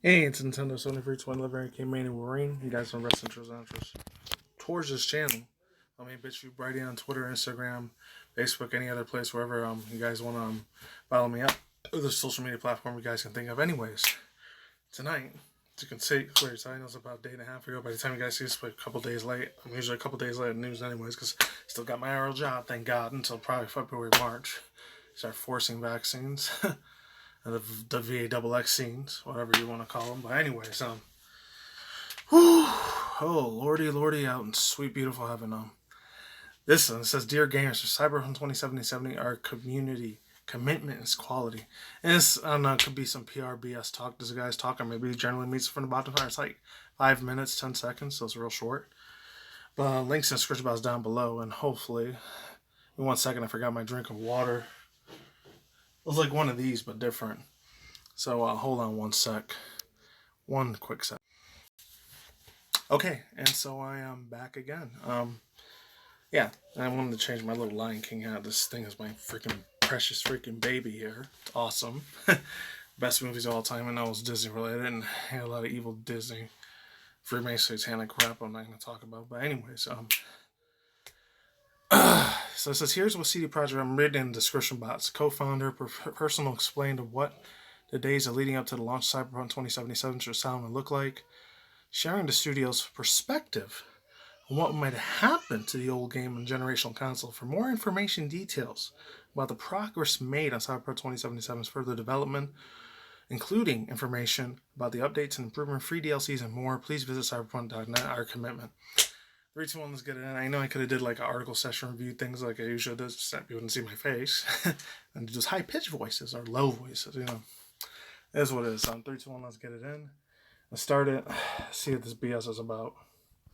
Hey, it's Nintendo Sony for each one Wolverine, MannyTendoWolverine. You guys on Wrestling Interests towards this channel. I mean, bitch, you Brady on Twitter, Instagram, Facebook, any other place, wherever you guys want to follow me up. Other social media platform you guys can think of. Anyways, tonight, as you can see, clear I know it's about a day and a half ago. By the time you guys see this, a couple days late. I'm usually a couple days late in news, anyways, because still got my RL job, thank God, until probably February, March. Start forcing vaccines. The VAXX scenes, whatever you want to call them. But anyways, oh lordy, out in sweet beautiful heaven. This one says, "Dear gamers, for Cyberpunk 2077, our community commitment is quality." And this, I don't know, it could be some PRBS talk. Does the guys talk, or maybe generally meets from the bottom time. It's like 5 minutes, 10 seconds, so it's real short. But links in the description box down below, and hopefully, in 1 second, I forgot my drink of water. It was like one of these, but different. So hold on 1 sec. One quick sec. Okay, and so I am back again. Yeah, I wanted to change my little Lion King hat. This thing is my freaking precious freaking baby here. It's awesome. Best movies of all time. I know it's Disney related and had a lot of evil Disney Freemason satanic crap I'm not going to talk about. But anyways, so it says, here's what CD Projekt I'm written in the description box. Co-founder, personal explained of what the days leading up to the launch of Cyberpunk 2077 should sound and look like, sharing the studio's perspective on what might happen to the old game and generational console. For more information details about the progress made on Cyberpunk 2077's further development, including information about the updates and improvement, free DLCs, and more, please visit cyberpunk.net, our commitment. 3, 2, 1, let's get it in. I know I could have did like an article session review, things like I usually do, just that you wouldn't see my face. And just high-pitched voices or low voices, you know. It is what it is. 3, 2, 1, let's get it in. Let's start it. See what this BS is about.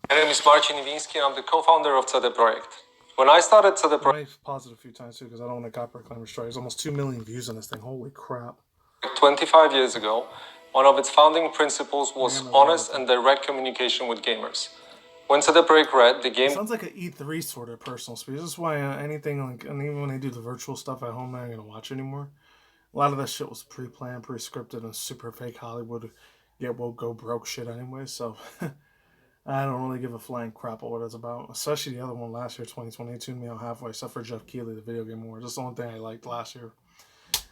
My name is Marcin Iwiński and I'm the co-founder of CD Projekt. When I started CD Projekt... I might pause it a few times too because I don't want to copyright claim or strike. There's almost 2 million views on this thing. Holy crap. 25 years ago, one of its founding principles was honest and direct communication with gamers. When CD Projekt read the game... It sounds like an E3 sort of personal speech. This is why anything like, and even when they do the virtual stuff at home, I'm not going to watch anymore. A lot of that shit was pre-planned, pre-scripted, and super fake Hollywood get woke, go broke shit anyway, so I don't really give a flying crap on what it's about. Especially the other one last year, 2020, tuned me out halfway, except for Jeff Keighley, the video game award. That's the only thing I liked last year.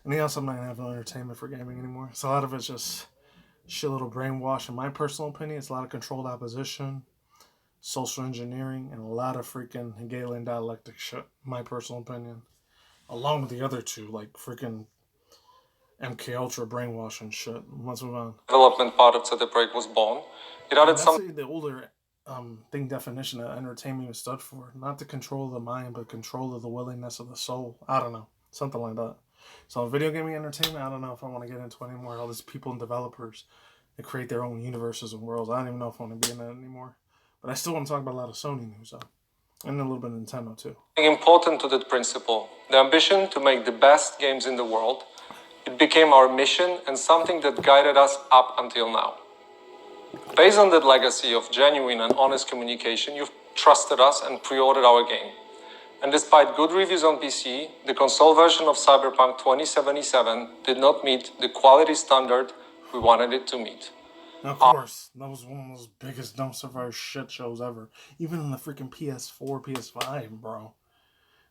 Anything else, I'm not going to have no entertainment for gaming anymore. So a lot of it's just shit little brainwash. In my personal opinion, it's a lot of controlled opposition, social engineering, and a lot of freaking Hegelian dialectic shit, my personal opinion. Along with the other two, like freaking MK Ultra brainwashing shit. Let's move on. Development part of CD Projekt was born. It added some... the older thing definition that entertainment was stood for. Not the control of the mind, but control of the willingness of the soul. I don't know. Something like that. So video gaming entertainment, I don't know if I want to get into it anymore. All these people and developers that create their own universes and worlds. I don't even know if I want to be in that anymore. But I still want to talk about a lot of Sony news, though. And a little bit of Nintendo, too. Important to that principle. The ambition to make the best games in the world. It became our mission and something that guided us up until now. Based on that legacy of genuine and honest communication, you've trusted us and pre-ordered our game. And despite good reviews on PC, the console version of Cyberpunk 2077 did not meet the quality standard we wanted it to meet. Now, of course, that was one of those biggest dumpster fire shit shows ever. Even in the freaking PS4, PS5, bro.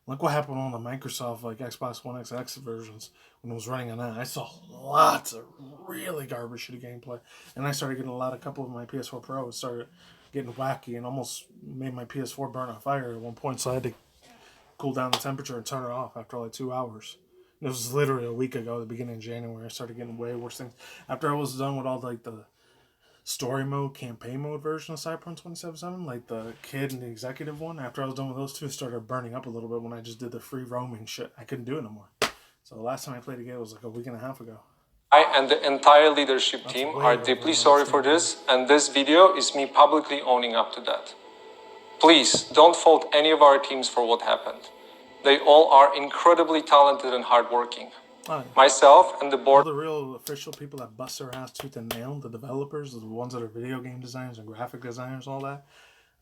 Look what happened on the Microsoft, like Xbox One XX versions when it was running on that. I saw lots of really garbage shitty gameplay. And I started getting a couple of my PS4 Pros started getting wacky and almost made my PS4 burn on fire at one point. So I had to cool down the temperature and turn it off after like 2 hours. And it was literally a week ago, the beginning of January. I started getting way worse things. After I was done with all like the story mode, campaign mode version of Cyberpunk 2077, like the kid and the executive one. After I was done with those two, it started burning up a little bit when I just did the free roaming shit. I couldn't do it no more. So the last time I played a game was like a week and a half ago. I and the entire leadership team are deeply sorry for this, and this video is me publicly owning up to that. Please, don't fault any of our teams for what happened. They all are incredibly talented and hardworking. Myself and the board... All the real official people that bust their ass tooth and nail, the developers, the ones that are video game designers and graphic designers, all that,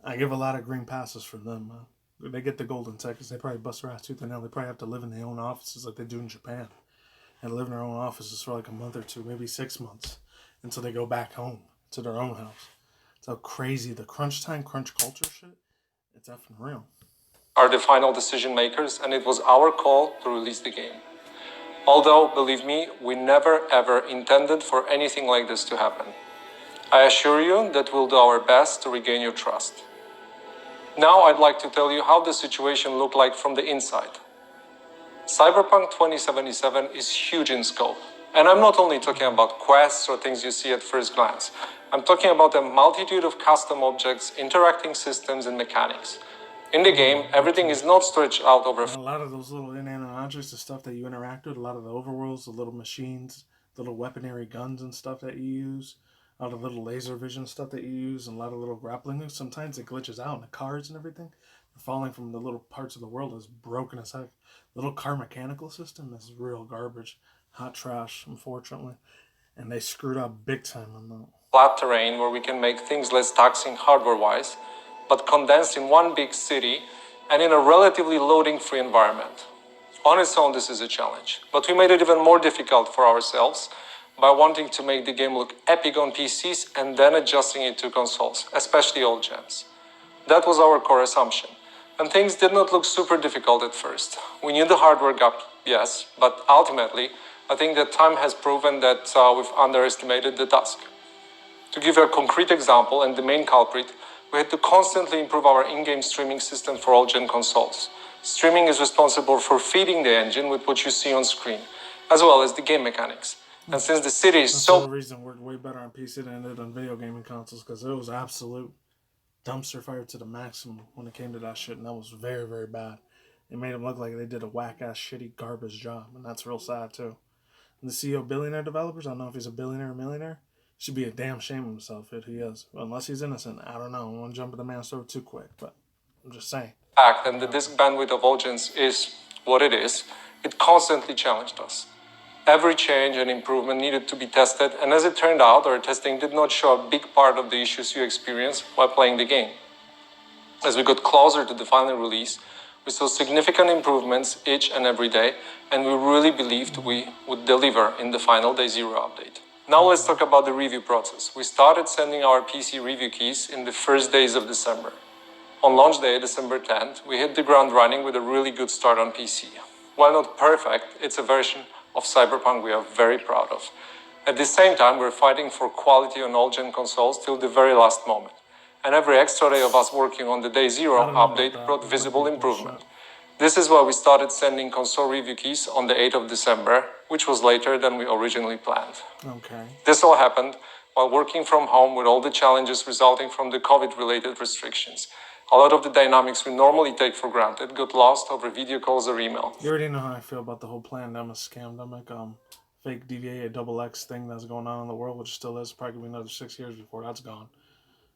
I give a lot of green passes for them. They get the golden tickets. They probably bust their ass tooth and nail. They probably have to live in their own offices like they do in Japan. And live in their own offices for like a month or two, maybe 6 months. until they go back home to their own house. It's how crazy the crunch time, crunch culture shit. It's effing real. Are the final decision makers, and it was our call to release the game. Although, believe me, we never ever intended for anything like this to happen. I assure you that we'll do our best to regain your trust. Now I'd like to tell you how the situation looked like from the inside. Cyberpunk 2077 is huge in scope. And I'm not only talking about quests or things you see at first glance. I'm talking about a multitude of custom objects, interacting systems, and mechanics. In the game, everything is not stretched out over. And a lot of those little inanimate objects, the stuff that you interact with, a lot of the overworlds, the little machines, little weaponry guns and stuff that you use, a lot of little laser vision stuff that you use, and a lot of little grappling hooks. Sometimes it glitches out, and the cars and everything, falling from the little parts of the world is broken as heck. Little car mechanical system is real garbage, hot trash, unfortunately, and they screwed up big time on that. Flat terrain where we can make things less taxing hardware-wise, but condensed in one big city and in a relatively loading-free environment. On its own, this is a challenge, but we made it even more difficult for ourselves by wanting to make the game look epic on PCs and then adjusting it to consoles, especially old gens. That was our core assumption, and things did not look super difficult at first. We knew the hardware gap, yes, but ultimately, I think that time has proven that we've underestimated the task. To give you a concrete example, and the main culprit, we had to constantly improve our in-game streaming system for all gen consoles. Streaming is responsible for feeding the engine with what you see on screen, as well as the game mechanics. And since the city is That's so... the reason it worked way better on PC than it did on video gaming consoles, because it was absolute dumpster fire to the maximum when it came to that shit, and that was very, very bad. It made them look like they did a whack-ass, shitty, garbage job, and that's real sad, too. And the CEO of Billionaire Developers, I don't know if he's a billionaire or millionaire, should be a damn shame of himself if he is. Unless he's innocent, I don't know. I don't want to jump at the man's throat too quick, but I'm just saying. Fact, and the disk bandwidth of all gens is what it is, it constantly challenged us. Every change and improvement needed to be tested, and as it turned out, our testing did not show a big part of the issues you experience while playing the game. As we got closer to the final release, we saw significant improvements each and every day, and we really believed we would deliver in the final Day Zero update. Now let's talk about the review process. We started sending our PC review keys in the first days of December. On launch day, December 10th, we hit the ground running with a really good start on PC. While not perfect, it's a version of Cyberpunk we are very proud of. At the same time, we're fighting for quality on all gen consoles till the very last moment. And every extra day of us working on the Day Zero update brought visible improvement. This is why we started sending console review keys on the 8th of December, which was later than we originally planned. Okay. This all happened while working from home with all the challenges resulting from the COVID-related restrictions. A lot of the dynamics we normally take for granted got lost over video calls or email. You already know how I feel about the whole pandemic, scamdemic, fake DVA, double X thing that's going on in the world, which still is. Probably another 6 years before that's gone.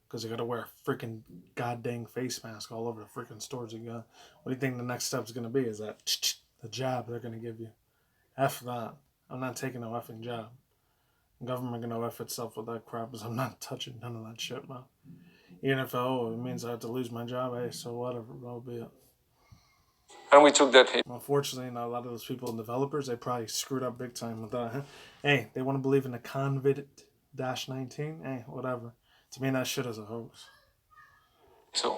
Because you gotta wear a freaking goddamn face mask all over the freaking stores you got. What do you think the next step's gonna be? Is that the jab they're gonna give you? F that. I'm not taking no effing jab. The government gonna F itself with that crap, because I'm not touching none of that shit, man. Even if it means I have to lose my job, hey, so whatever, that'll be it. And we took that hit. Unfortunately, a lot of those people and developers, they probably screwed up big time with that. Hey, they want to believe in the COVID-19? Hey, whatever. To me, that shit is a hoax. So,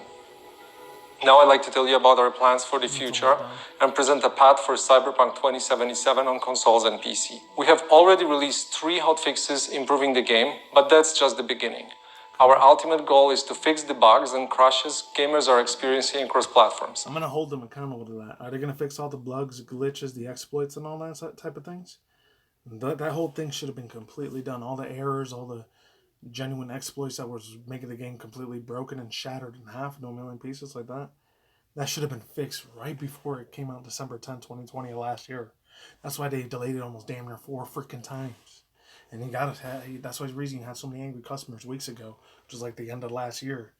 now I'd like to tell you about our plans for the future and present a path for Cyberpunk 2077 on consoles and PC. We have already released 3 hotfixes improving the game, but that's just the beginning. Our ultimate goal is to fix the bugs and crashes gamers are experiencing across platforms. I'm going to hold them accountable to that. Are they going to fix all the bugs, glitches, the exploits, and all that type of things? That whole thing should have been completely done. All the errors, all the genuine exploits that was making the game completely broken and shattered in half into a million pieces like that. That should have been fixed right before it came out December 10, 2020 last year. That's why they delayed it almost damn near 4 freaking times. And that's why the reason you had so many angry customers weeks ago, which was like the end of last year,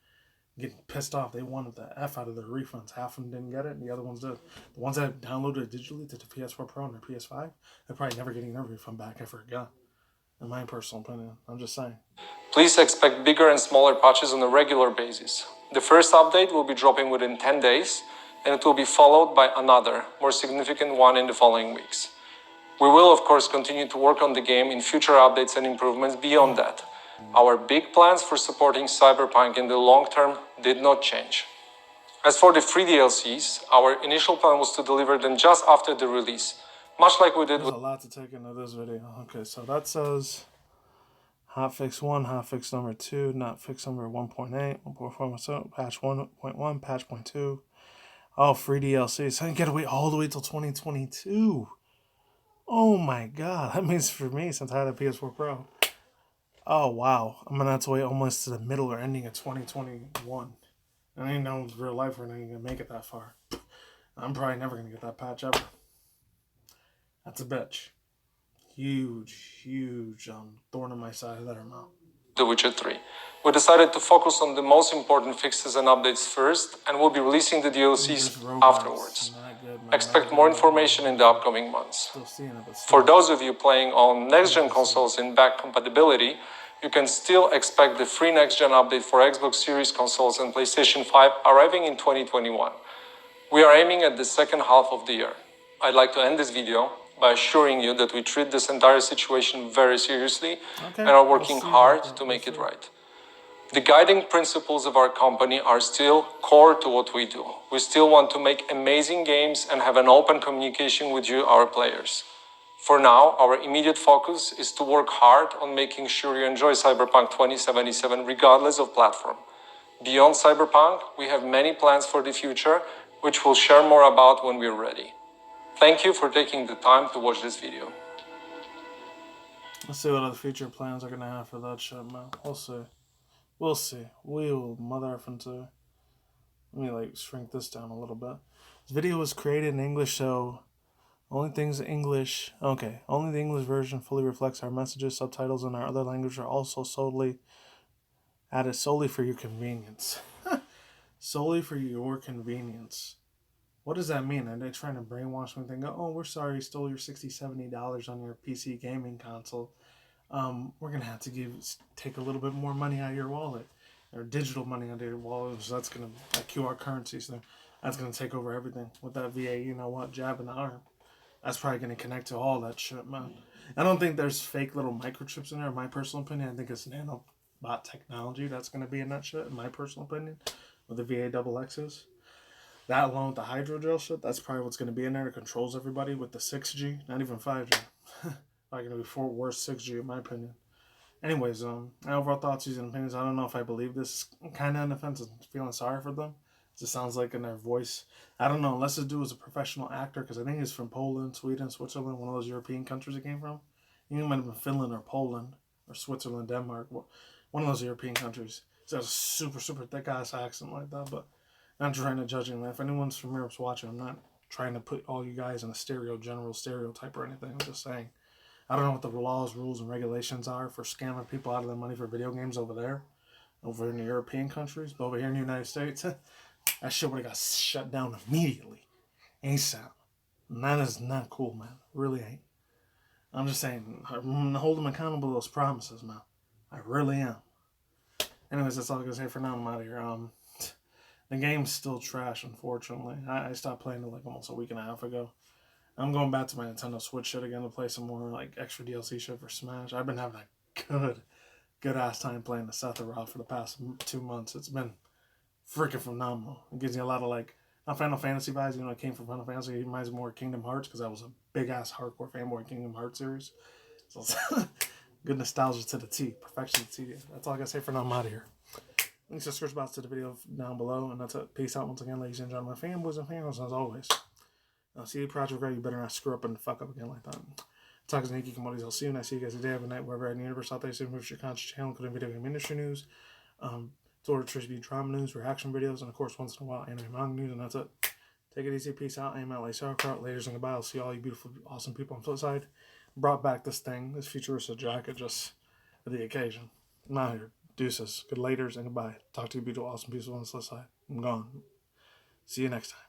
getting pissed off. They wanted the F out of their refunds. Half of them didn't get it, and the other ones did. The ones that downloaded it digitally to the PS4 Pro and their PS5, they're probably never getting their refund back ever again. In my personal opinion, I'm just saying. Please expect bigger and smaller patches on a regular basis. The first update will be dropping within 10 days, and it will be followed by another, more significant one in the following weeks. We will, of course, continue to work on the game in future updates and improvements beyond that. Our big plans for supporting Cyberpunk in the long term did not change. As for the free DLCs, our initial plan was to deliver them just after the release, much like we did There's with... a lot to take into this video. Okay, so that says hotfix 1, hotfix number 2, hotfix number 1.8, 1.4, patch 1.1, patch 0.2. Oh, free DLC. So I gotta wait all the way till 2022. Oh my god. That means for me, since I had a PS4 Pro. Oh wow. I'm gonna have to wait almost to the middle or ending of 2021. I ain't know in real life we're not even gonna make it that far. I'm probably never gonna get that patch ever. That's a bitch. Huge thorn in my side there, man. The Witcher 3. We decided to focus on the most important fixes and updates first, and we'll be releasing the DLCs afterwards. Expect more information in the upcoming months. For those of you playing on next-gen consoles in back compatibility, you can still expect the free next-gen update for Xbox Series consoles and PlayStation 5 arriving in 2021. We are aiming at the second half of the year. I'd like to end this video by assuring you that we treat this entire situation very seriously and are working hard to make it right. The guiding principles of our company are still core to what we do. We still want to make amazing games and have an open communication with you, our players. For now, our immediate focus is to work hard on making sure you enjoy Cyberpunk 2077 regardless of platform. Beyond Cyberpunk, we have many plans for the future, which we'll share more about when we're ready. Thank you for taking the time to watch this video. Let's see what other future plans are gonna have for that shit, man. We'll see. We'll see. We'll mother effing see. Let me shrink this down a little bit. This video was created in English, so only things English. Okay, only the English version fully reflects our messages. Subtitles in our other language are also added solely for your convenience. Solely for your convenience. What does that mean? Are they trying to brainwash me and think, oh, we're sorry you stole your $60, $70 on your PC gaming console. We're going to have to take a little bit more money out of your wallet. Or digital money out of your wallet. So that's going to, like QR currencies, that's going to take over everything. With that VA, you know what, jab in the arm. That's probably going to connect to all that shit, man. I don't think there's fake little microchips in there, in my personal opinion. I think it's nanobot technology that's going to be in that shit, in my personal opinion. With the VA double X's. That along with the hydrogel shit, that's probably what's going to be in there that controls everybody with the 6G, not even 5G. Probably going to be far worse 6G in my opinion. Anyways, my overall thoughts, views, and opinions, I don't know if I believe this. Kind of on the fence, I'm feeling sorry for them. It just sounds like in their voice. I don't know, unless this dude was a professional actor, because I think he's from Poland, Sweden, Switzerland, one of those European countries he came from. He might have been Finland or Poland or Switzerland, Denmark, one of those European countries. He has a super thick ass accent like that, but I'm not trying to judge him. If anyone's from Europe's watching, I'm not trying to put all you guys in a general stereotype or anything. I'm just saying. I don't know what the laws, rules, and regulations are for scamming people out of their money for video games over there. Over in the European countries. But over here in the United States, that shit would have got shut down immediately. ASAP. And that is not cool, man. It really ain't. I'm just saying, I'm going to hold them accountable to those promises, man. I really am. Anyways, that's all I'm going to say for now. I'm out of here. The game's still trash, unfortunately. I stopped playing it almost a week and a half ago. I'm going back to my Nintendo Switch shit again to play some more extra DLC shit for Smash. I've been having a good ass time playing the Sephiroth for the past 2 months. It's been freaking phenomenal. It gives you a lot of not Final Fantasy vibes. It came from Final Fantasy. It reminds me more of Kingdom Hearts because I was a big ass hardcore fanboy of Kingdom Hearts series. So it's good nostalgia to the T, perfection to the T. That's all I gotta say for now. I'm out of here. Links to search box to the video down below, and that's it. Peace out once again, ladies and gentlemen, fanboys and fangirls, as always. CD Projekt Red, you better not screw up and fuck up again like that. Talk to Nikki Commodities. I'll see you, and I see you guys today. Have a night wherever in the universe out there. So move your conscious channel, including video game industry news, sort of drama news, reaction videos, and of course, once in a while, anime manga news, and that's it. Take it easy. Peace out. I'm out. Sauerkraut. Laters and goodbye. I'll see all you beautiful, awesome people on the flip side. Brought back this futuristic jacket just for the occasion. I'm out here. Deuces. Good laters and goodbye. Talk to you beautiful, awesome people on the flip side. I'm gone. See you next time.